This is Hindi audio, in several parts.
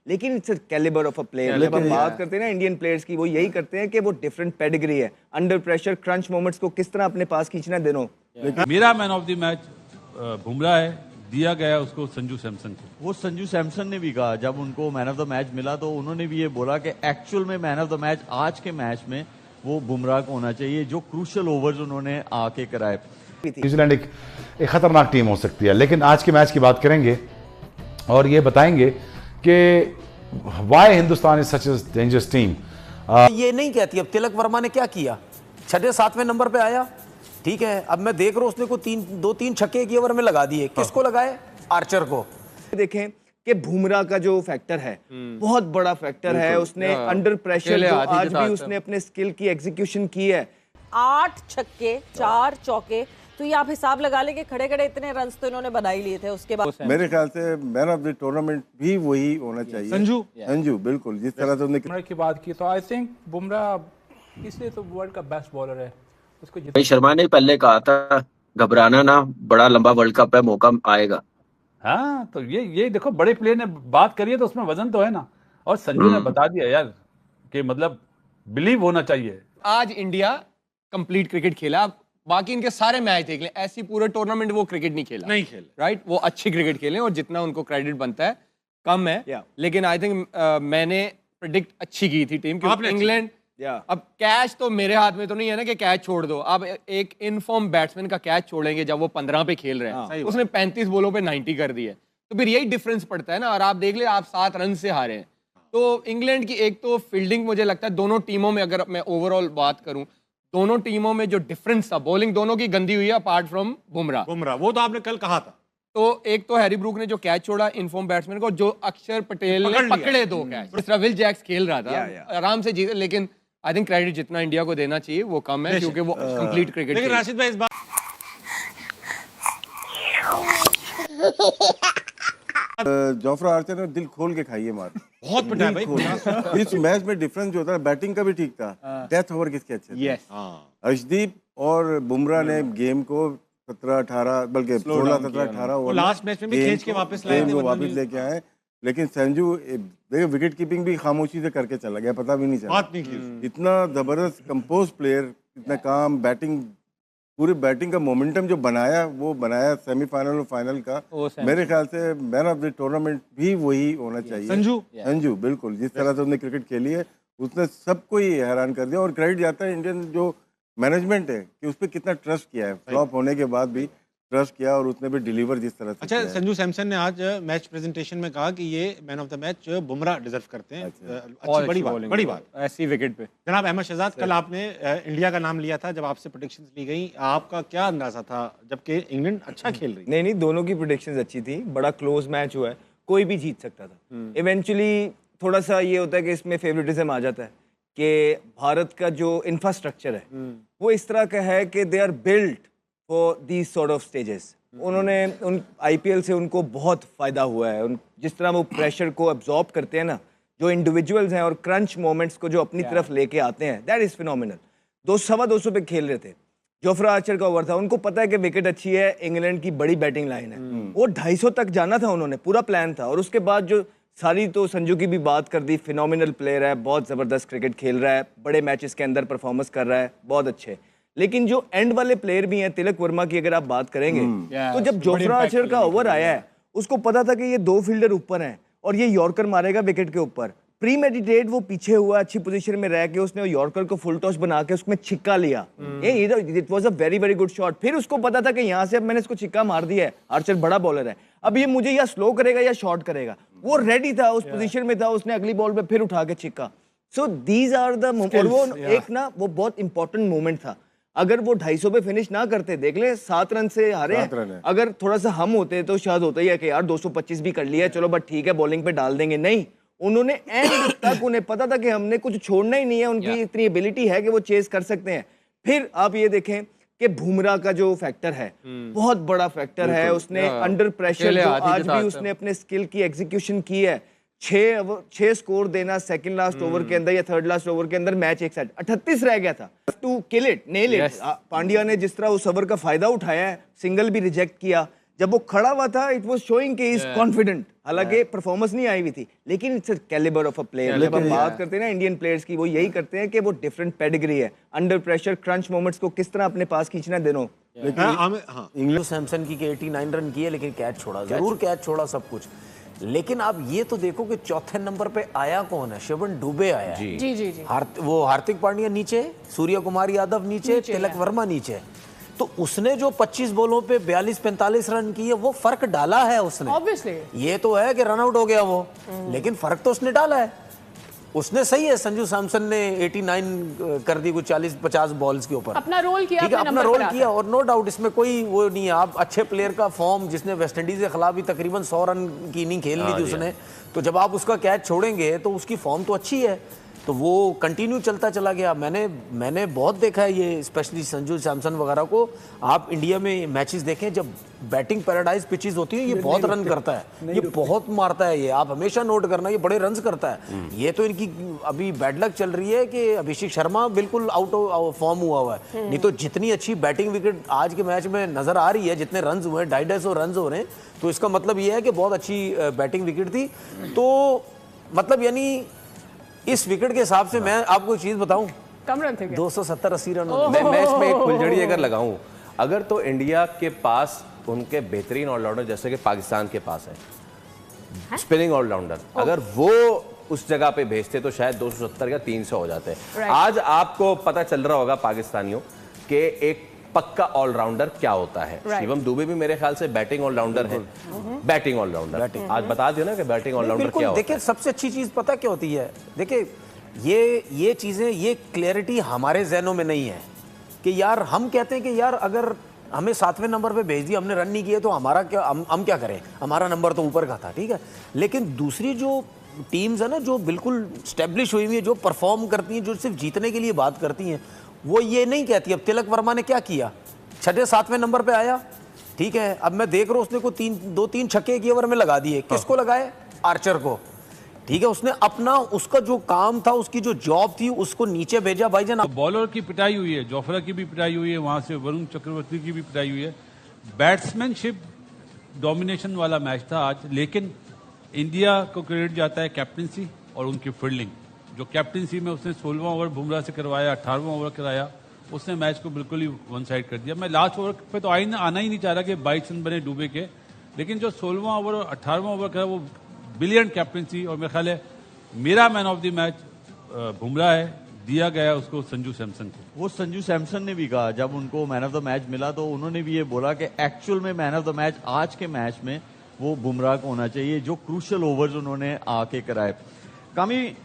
लेकिन it's a calibre of a player. जब हम बात करते हैं ना इंडियन प्लेयर्स की, वो यही करते हैं कि वो डिफरेंट पेडिग्री है, अंडर प्रेशर क्रंच मोमेंट्स को किस तरह अपने पास खींचना दोनों। मेरा man of the match Bumrah है, दिया गया उसको संजू सैमसन को। वो संजू सैमसन ने भी कहा जब उनको मैन ऑफ द मैच मिला तो उन्होंने भी ये बोला कि एक्चुअल में मैन ऑफ द मैच आज के मैच में वो बुमराह को होना चाहिए, जो क्रूशियल ओवर्स उन्होंने आके कराए। न्यूजीलैंड एक खतरनाक टीम हो सकती है, लेकिन आज के मैच की बात करेंगे और ये बताएंगे कि why Hindustan is such a dangerous team. ये नहीं कहती अब तिलक वर्मा ने क्या किया, 6-7वें नंबर पे आया, ठीक है। अब मैं देख रहा हूँ उसने को 2-3 छक्के एक ओवर में लगा दिए। किसको लगाए? आर्चर को। देखें कि बुमराह का जो फैक्टर है बहुत बड़ा फैक्टर है। उसने अंडर प्रेशर जो आज भी उसने अपने स्किल की एग्जीक्यूशन की है। 8 छक्के 4 चौके, तो ये आप हिसाब लगा लें कि खड़े खड़े इतने रन्स तो इन्होंने बना ही लिए थे। उसके बाद मेरे ख्याल से मैन ऑफ द टूर्नामेंट भी वही होना चाहिए, संजू बिल्कुल जिस तरह से बुमराह की बात की तो आई थिंक बुमराह इसलिए तो वर्ल्ड का बेस्ट बॉलर है। उसको भाई शर्मा ने पहले कहा था घबराना ना, बड़ा लंबा वर्ल्ड कप है, मौका आएगा। हाँ, तो ये देखो बड़े प्लेयर ने बात करी है तो उसमें वजन तो है ना, और संजू ने बता दिया यार कि मतलब बिलीव होना चाहिए। आज इंडिया कंप्लीट क्रिकेट खेला, आप बाकी इनके सारे मैच देख लें, ऐसी पूरे टूर्नामेंट वो क्रिकेट नहीं खेला, राइट। वो अच्छी क्रिकेट खेले और जितना उनको क्रेडिट बनता है कम है, लेकिन आई थिंक मैंने प्रेडिक्ट अच्छी की थी टीम, क्योंकि इंग्लैंड अब कैच तो मेरे हाथ में तो नहीं है ना कि कैच छोड़ दो। अब एक इनफॉर्म बैट्समैन का कैच छोड़ेंगे जब वो 15 पे खेल रहे हैं, उसने 35 बॉलों पे 90 कर दिए, तो फिर यही डिफरेंस पड़ता है ना। और आप देख ले, आप 7 रन से हारे हैं। तो इंग्लैंड की एक तो फील्डिंग, मुझे लगता है दोनों टीमों में, अगर मैं ओवरऑल बात करूं, दोनों टीमों में जो डिफरेंस था, बॉलिंग दोनों की गंदी हुई है अपार्ट फ्रॉम बुमराह। वो तो आपने कल कहा था। तो एक तो हैरी ब्रूक ने जो कैच छोड़ा इनफॉर्म बैट्समैन को, जो अक्षर पटेल ने पकड़े 2 कैच। दूसरा विल जैक्स खेल रहा था, आराम से जीते, लेकिन आई थिंक क्रेडिट जितना इंडिया को देना चाहिए वो कम है, क्योंकि वो कंप्लीट क्रिकेट। लेकिन राशिद भाई इस बार जोफ्रा आर्चर ने दिल खोल के खाई है मार, बहुत पिटा है भाई। इस मैच में डिफरेंस जो होता है, बैटिंग का भी ठीक था, डेथ ओवर किसके अच्छे थे। अर्शदीप और बुमराह ने गेम को 17-18 बल्कि 16-17-18 ओवर लास्ट मैच में भी खींच के वापस लाए थे, वापस लेके आए। लेकिन संजू देखो विकेट कीपिंग भी खामोशी से करके चला गया, पता भी नहीं चला। बात नहीं की। इतना जबरदस्त कंपोज प्लेयर, इतना काम, बैटिंग, पूरी बैटिंग का मोमेंटम जो बनाया, वो बनाया सेमीफाइनल और फाइनल का। मेरे ख्याल से मैन ऑफ द टूर्नामेंट भी वही होना चाहिए, संजू बिल्कुल जिस तरह से उसने क्रिकेट खेली है, उसने सबको ही हैरान कर दिया। और क्रेडिट जाता है इंडियन जो मैनेजमेंट है कि उस पर कितना ट्रस्ट किया है, फ्लॉप होने के बाद भी ट्रस्ट किया और उसने भी डिलीवर जिस तरह से। अच्छा, संजू सैमसन ने आज मैच प्रेजेंटेशन में कहा कि ये man of the match Bumrah deserve करते हैं। अच्छी बड़ी बात ऐसी विकेट पे। जनाब अहमद शहजाद, कल आपने इंडिया का नाम लिया था जब आपसे प्रेडिक्शंस ली गई, आपका क्या अंदाजा था जबकि इंग्लैंड अच्छा खेल रही? नहीं, दोनों की प्रेडिक्शंस अच्छी थी, बड़ा क्लोज मैच हुआ है, कोई भी जीत सकता था। इवेंचुअली थोड़ा सा ये होता है कि इसमें फेवरेटिज्म आ जाता है कि भारत का जो इंफ्रास्ट्रक्चर है वो इस तरह का है कि they are built for these sort of stages. उन्होंने उन आईपीएल से उनको बहुत फ़ायदा हुआ है। जिस तरह वो प्रेशर को एब्जॉर्ब करते हैं ना, जो इंडिविजुअल्स हैं, और क्रंच मोमेंट्स को जो अपनी तरफ लेके आते हैं, दैट इज़ फिनोमिनल। 200 पे खेल रहे थे, जोफ्रा आर्चर का ओवर था, उनको पता है कि विकेट अच्छी है, इंग्लैंड की बड़ी बैटिंग लाइन है, वो 250 तक जाना था, उन्होंने पूरा प्लान था। और उसके बाद जो सारी, तो संजू की भी बात कर दी, फिनोमिनल प्लेयर है, बहुत ज़बरदस्त क्रिकेट खेल रहा है, बड़े मैचेस के अंदर परफॉर्मेंस कर रहा है, बहुत अच्छे। लेकिन जो एंड वाले प्लेयर भी हैं, तिलक वर्मा की अगर आप बात करेंगे, तो जब जोफ्रा आर्चर का ओवर आया है, उसको पता था कि ये 2 फील्डर ऊपर हैं और ये यॉर्कर मारेगा विकेट के ऊपर। प्री मेडिटेट वो पीछे हुआ, अच्छी पोजीशन में रह के उसने यॉर्कर को फुल टॉस बना के उसमें छिक्का लिया। It was a very very good shot. फिर उसको पता था कि यहाँ से अब मैंने इसको छिक्का मार दिया है, आर्चर बड़ा बॉलर है, अब ये मुझे या स्लो करेगा या शॉर्ट करेगा। वो रेडी था, उस पोजीशन में था, उसने अगली बॉल पे फिर उठा के छिक्का। So these are the moment. और वो एक ना, वो बहुत इंपॉर्टेंट मोमेंट था। अगर वो 250 पे फिनिश ना करते, देख ले 7 रन से हारे हैं। अगर थोड़ा सा हम होते तो शायद होता ही है कि यार 225 भी कर लिया, चलो बट ठीक है, बॉलिंग पे डाल देंगे। नहीं, उन्होंने एंड तक, उन्हें पता था कि हमने कुछ छोड़ना ही नहीं है, उनकी इतनी एबिलिटी है कि वो चेस कर सकते हैं। फिर आप ये देखें कि बुमराह का जो फैक्टर है बहुत बड़ा फैक्टर है। उसने अंडर प्रेशर जो आज भी उसने अपने स्किल की एग्जीक्यूशन की है। 6 स्कोर देना सेकंड लास्ट ओवर के अंदर या थर्ड लास्ट ओवर के अंदर, मैच एक साइड 38 रह गया था, to kill it, nail it. Pandya ने जिस तरह उस ओवर का फायदा उठाया है, सिंगल भी रिजेक्ट किया, जब वो खड़ा हुआ था, इट वाज शोइंग कि ही इज कॉन्फिडेंट। हालांकि परफॉर्मेंस नहीं आई हुई थी, लेकिन it's calibre of a player. जब हम बात करते हैं ना इंडियन प्लेयर्स की, वो यही करते हैं कि वो डिफरेंट पेडिग्री है, अंडर प्रेशर क्रंच मोमेंट्स को किस तरह अपने पास खींचना है दोनों। इंग्लैंड सैमसन की 89 रन किए, लेकिन कैच छोड़ा, जरूर कैच छोड़ा, सब कुछ। लेकिन आप ये तो देखो कि चौथे नंबर पे आया कौन है? शिवन दुबे आया है। जी जी जी। वो हार्दिक पांड्या नीचे, सूर्य कुमार यादव नीचे, तिलक वर्मा नीचे। तो उसने जो 25 बॉलों पे 42-45 रन किए, वो फर्क डाला है उसने। ऑब्वियसली ये तो है कि रन आउट हो गया वो, लेकिन फर्क तो उसने डाला है। उसने सही है, संजू सैमसन ने 89 कर दी कुछ 40-50 बॉल्स के ऊपर, अपना रोल किया, ठीक है, अपना रोल किया, और नो डाउट इसमें कोई वो नहीं है। आप अच्छे प्लेयर का फॉर्म, जिसने वेस्ट इंडीज के खिलाफ भी तकरीबन 100 रन की इनिंग खेल ली थी उसने, तो जब आप उसका कैच छोड़ेंगे तो उसकी फॉर्म तो अच्छी है, तो वो कंटिन्यू चलता चला गया। मैंने बहुत देखा है ये, स्पेशली संजू सैमसन वगैरह को। आप इंडिया में मैचेस देखें, जब बैटिंग पैराडाइज पिचेस होती है, ये बहुत रन करता है, ये बहुत मारता है, ये आप हमेशा नोट करना, ये बड़े रन्स करता है। ये तो इनकी अभी बैड लक चल रही है कि अभिषेक शर्मा बिल्कुल आउट ऑफ फॉर्म हुआ है, नहीं तो जितनी अच्छी बैटिंग विकेट आज के मैच में नजर आ रही है, जितने रन हुए हैं, 250 रन हो रहे हैं, तो इसका मतलब ये है कि बहुत अच्छी बैटिंग विकेट थी। तो मतलब यानी इस विकेट के हिसाब से मैं आपको एक चीज बताऊं, कम रन थे 270-80 रन। मैं इसमें एक फुलझड़ी अगर लगाऊं, अगर तो इंडिया के पास उनके बेहतरीन ऑलराउंडर जैसे कि पाकिस्तान के पास है स्पिनिंग ऑलराउंडर, अगर वो उस जगह पे भेजते तो शायद 270 या 300 हो जाते। आज आपको पता चल रहा होगा पाकिस्तानियों के एक पक्का ऑलराउंडर क्या होता है। शिवम दुबे भी मेरे ख्याल से बैटिंग ऑलराउंडर है, बैटिंग ऑलराउंडर। आज बता दियो ना कि बैटिंग ऑलराउंडर क्या होता है। देखिए सबसे अच्छी चीज पता क्या होती है, देखिए ये चीजें, ये क्लैरिटी हमारे जहनों में नहीं है कि यार हम कहते हैं कि यार अगर हमें 7वें नंबर पे भेज दिया, हमने रन नहीं किए तो हमारा क्या, हम क्या करें, हमारा नंबर तो ऊपर का था, ठीक है। लेकिन दूसरी जो टीम्स है ना, जो बिल्कुल स्टैब्लिश हुई हुई है, जो परफॉर्म करती हैं, जो सिर्फ जीतने के लिए बात करती हैं, वो ये नहीं कहती। अब तिलक वर्मा ने क्या किया, 6-7वें नंबर पे आया, ठीक है। अब मैं देख रहा हूँ उसने को 2-3 छक्के की ओवर में लगा दिए। किसको लगाए? आर्चर को, ठीक है। उसने अपना, उसका जो काम था, उसकी जो जॉब थी, उसको नीचे भेजा। भाईजान तो बॉलर की पिटाई हुई है, जोफ्रा की भी पिटाई हुई है, वहां से वरुण चक्रवर्ती की भी पिटाई हुई है। बैट्समैनशिप डोमिनेशन वाला मैच था आज, लेकिन इंडिया को क्रेडिट जाता है कैप्टनसी और उनकी फील्डिंग। जो कैप्टनसी में उसने 16वां ओवर बुमराह से करवाया, 18वां ओवर कराया, उसने मैच को बिल्कुल ही वन साइड कर दिया। मैं लास्ट ओवर पे तो आना ही नहीं चाह रहा कि 22 रन बने डूबे के, लेकिन जो 16वां ओवर और 18वां ओवर करा, वो ब्रिलियंट कैप्टनसी। और मेरे ख्याल है मेरा man of the match Bumrah है, दिया गया उसको संजू सैमसन को। वो संजू सैमसन ने भी कहा, जब उनको मैन ऑफ द मैच मिला तो उन्होंने भी ये बोला कि एक्चुअल में मैन ऑफ द मैच आज के मैच में वो बुमराह को होना चाहिए, जो क्रूशियल ओवर्स उन्होंने आके कराए। कामी,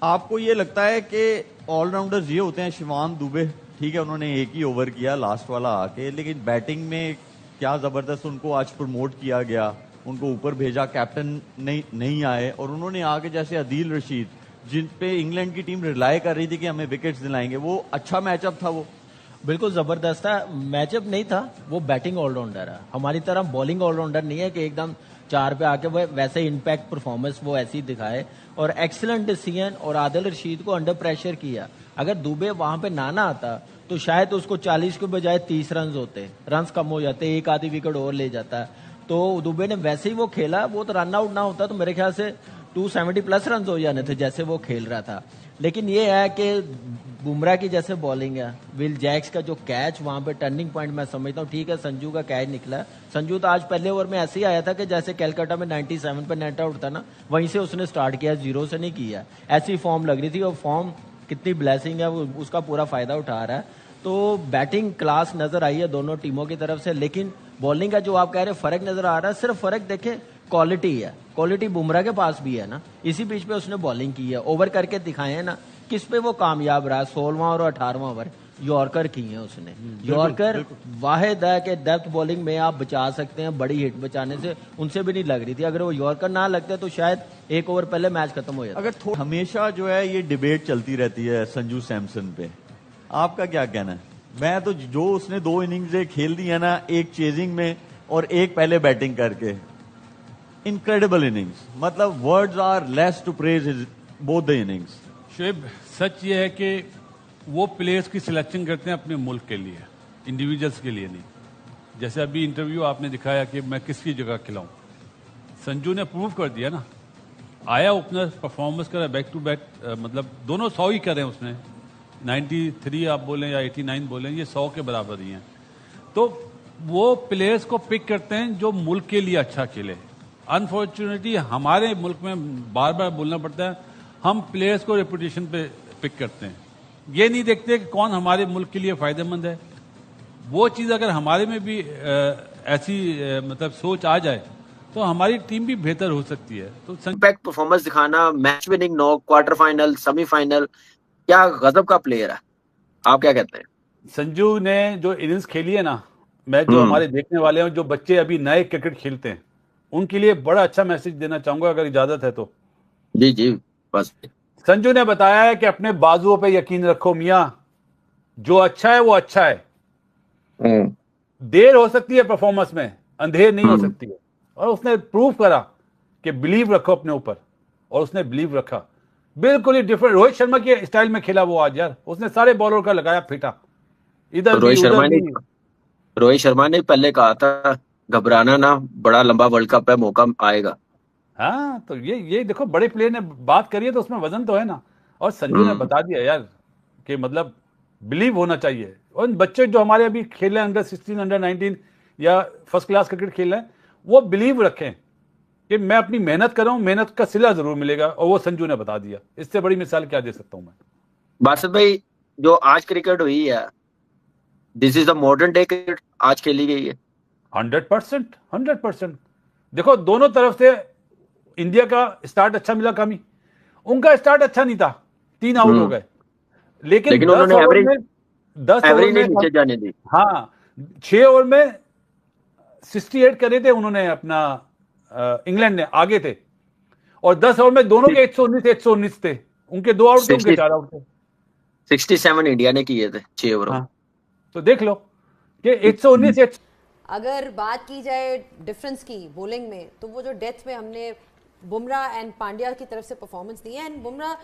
आपको ये लगता है कि ऑलराउंडर्स ये होते हैं, शिवान दुबे, ठीक है, उन्होंने एक ही ओवर किया लास्ट वाला आके, लेकिन बैटिंग में क्या जबरदस्त उनको आज प्रमोट किया गया, उनको ऊपर भेजा, कैप्टन नहीं आए, और उन्होंने आके जैसे अदील रशीद, जिन पे इंग्लैंड की टीम रिलाई कर रही थी कि हमें विकेट्स दिलाएंगे, वो अच्छा मैचअप था। वो बिल्कुल जबरदस्त था, मैचअप नहीं था, वो बैटिंग ऑलराउंडर है, हमारी तरह बॉलिंग ऑलराउंडर नहीं है कि एकदम 4 पे आके वो वैसे इम्पैक्ट परफॉर्मेंस वो ऐसी दिखाए। और एक्सीलेंट डिसीजन, और आदिल रशीद को अंडर प्रेशर किया। अगर दुबे वहां पे ना आता तो शायद उसको 40 के बजाय 30 रन होते, रन कम हो जाते, एक आधी विकेट और ले जाता। तो दुबे ने वैसे ही वो खेला, वो तो रन आउट ना होता तो मेरे ख्याल से 270 प्लस रन हो जाने थे जैसे वो खेल रहा था। लेकिन ये है कि बुमराह की जैसे बॉलिंग है, विल जैक्स का जो कैच वहां पे टर्निंग पॉइंट मैं समझता हूँ, ठीक है संजू का कैच निकला। संजू तो आज पहले ओवर में ऐसे ही आया था कि जैसे कैलकाटा में 97 पे नेट आउट था ना, वहीं से उसने स्टार्ट किया, 0 से नहीं किया। ऐसी फॉर्म लग रही थी, और फॉर्म कितनी ब्लेसिंग है, वो उसका पूरा फायदा उठा रहा है। तो बैटिंग क्लास नजर आई है दोनों टीमों की तरफ से, लेकिन बॉलिंग का जो आप कह रहे हैं फर्क नजर आ रहा है, सिर्फ फर्क देखें क्वालिटी है, क्वालिटी बुमराह के पास भी है ना, इसी बीच पे उसने बॉलिंग की है, ओवर करके दिखाए हैं ना, किस पे वो कामयाब रहा। 16वां और 18वां ओवर यॉर्कर की है उसने, यॉर्कर वाहिद है कि डेप्थ बॉलिंग में आप बचा सकते हैं, बड़ी हिट बचाने से उनसे भी नहीं लग रही थी। अगर वो यॉर्कर ना लगते तो शायद एक ओवर पहले मैच खत्म हो जाता। अगर हमेशा जो है ये डिबेट चलती रहती है संजू सैमसन पे, आपका क्या कहना है? मैं तो जो उसने 2 इनिंग्स खेल दी है ना, एक चेजिंग में और एक पहले बैटिंग करके, इनक्रेडिबल इनिंग्स, मतलब words are less to praise both the innings. Shoaib, सच ये है कि वो प्लेयर्स की सिलेक्शन करते हैं अपने मुल्क के लिए, इंडिविजुअल्स के लिए नहीं। जैसे अभी इंटरव्यू आपने दिखाया कि मैं किसकी जगह खिलाऊं, संजू ने प्रूव कर दिया ना, आया ओपनर, परफॉर्मेंस कर रहा है बैक टू बैक, मतलब दोनों 100 ही कर रहे हैं उसने, 93 आप बोलें या 89 बोलें, ये 100 के बराबर ही हैं। तो वो प्लेयर्स को पिक करते हैं जो मुल्क के लिए अच्छा खेले। अनफॉर्चुनेटली हमारे मुल्क में बार बार बोलना पड़ता है, हम प्लेयर्स को रेपुटेशन पे पिक करते हैं, ये नहीं देखते कि कौन हमारे मुल्क के लिए फायदेमंद है। वो चीज़ अगर हमारे में भी ऐसी मतलब सोच आ जाए तो हमारी टीम भी बेहतर हो सकती है। तो इम्पैक्ट परफॉर्मेंस दिखाना, match winning knock, quarter final, semifinal, क्या गजब का प्लेयर है। आप क्या कहते हैं? संजू ने जो इनिंग्स खेली है ना, मैं जो हमारे देखने वाले हैं, जो बच्चे अभी नए क्रिकेट खेलते हैं, उनके लिए बड़ा अच्छा मैसेज देना चाहूंगा अगर इजाजत है तो। जी जी, बस। संजू ने बताया है कि अपने बाजुओं पे यकीन रखो मियां, जो अच्छा है वो अच्छा है। देर हो सकती है परफॉर्मेंस में, अंधेर नहीं हो सकती है। और उसने प्रूव करा कि बिलीव रखो अपने ऊपर, और उसने बिलीव रखा। बिल्कुल ही डिफरेंट रोहित शर्मा के स्टाइल में खेला वो आज यार। उसने सारे बॉलर का लगाया फीटा, इधर रोहित शर्मा ने पहले कहा था घबराना ना, बड़ा लंबा वर्ल्ड कप है, मौका आएगा। हाँ, तो ये देखो बड़े प्लेयर ने बात करी है तो उसमें वजन तो है ना। और संजू ने बता दिया यार कि मतलब बिलीव होना चाहिए। और बच्चे जो हमारे अभी खेल रहे हैं अंडर 16, अंडर 19 या फर्स्ट क्लास क्रिकेट खेल रहे हैं, वो बिलीव रखें कि मैं अपनी मेहनत कर रहा हूं, मेहनत का सिला जरूर मिलेगा। और वो संजू ने बता दिया। इससे बड़ी मिसाल क्या दे सकता हूं मैं। बासित भाई, जो आज क्रिकेट हुई है, this is the modern day cricket आज खेली गई है। 100%। देखो दोनों तरफ से इंडिया का स्टार्ट अच्छा मिला, कमी उनका स्टार्ट अच्छा नहीं था, 3 आउट हो गए, लेकिन 10 उन्होंने ओवर में नीचे जाने दी। हाँ, 6 ओवर में 68 करे थे उन्होंने, अपना इंग्लैंड ने आगे थे। और 10 ओवर में दोनों के 119 थे, उनके 2 आउट थे, उनके 4 आउट थे। 67 इंडिया ने किए थे 6 ओवर। हाँ, तो देख लो कि 119। अगर बात की जाए डिफरेंस की बॉलिंग में, तो वो जो डेथ में हमने बुमराह एंड पांड्या की तरफ से परफॉर्मेंस दी है, एंड बुमराह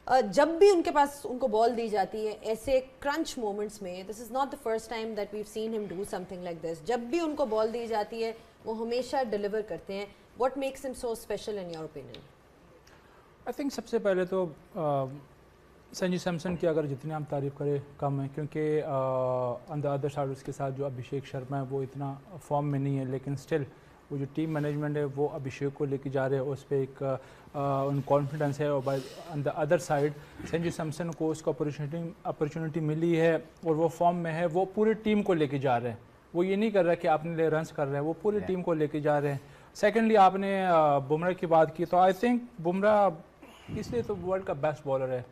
जब भी उनके पास उनको बॉल दी जाती है ऐसे क्रंच मोमेंट्स में, this is not the first time that we have seen him do something like this, जब भी उनको बॉल दी जाती है वो हमेशा डिलीवर करते हैं। What makes him so special in your opinion? I think सबसे पहले तो संजू सैमसन की अगर जितनी हम तारीफ करें कम है, क्योंकि ऑन द अदर साइड उसके साथ जो अभिषेक शर्मा है वो इतना फॉर्म में नहीं है, लेकिन स्टिल वो जो टीम मैनेजमेंट है वो अभिषेक को लेके जा रहे हैं, उस पर एक उन कॉन्फिडेंस है। और by on the other side Sanju Samson को उसको अपॉर्चुनिटी मिली है और वो फॉर्म में है, वो पूरी टीम को लेके जा रहे हैं। वो ये नहीं कर रहा कि आपने लिए रन्स कर रहे हैं, वो पूरी टीम को लेके जा रहे हैं। सेकेंडली आपने बुमराह की बात की, तो आई थिंक बुमराह इसलिए तो वर्ल्ड का बेस्ट बॉलर है।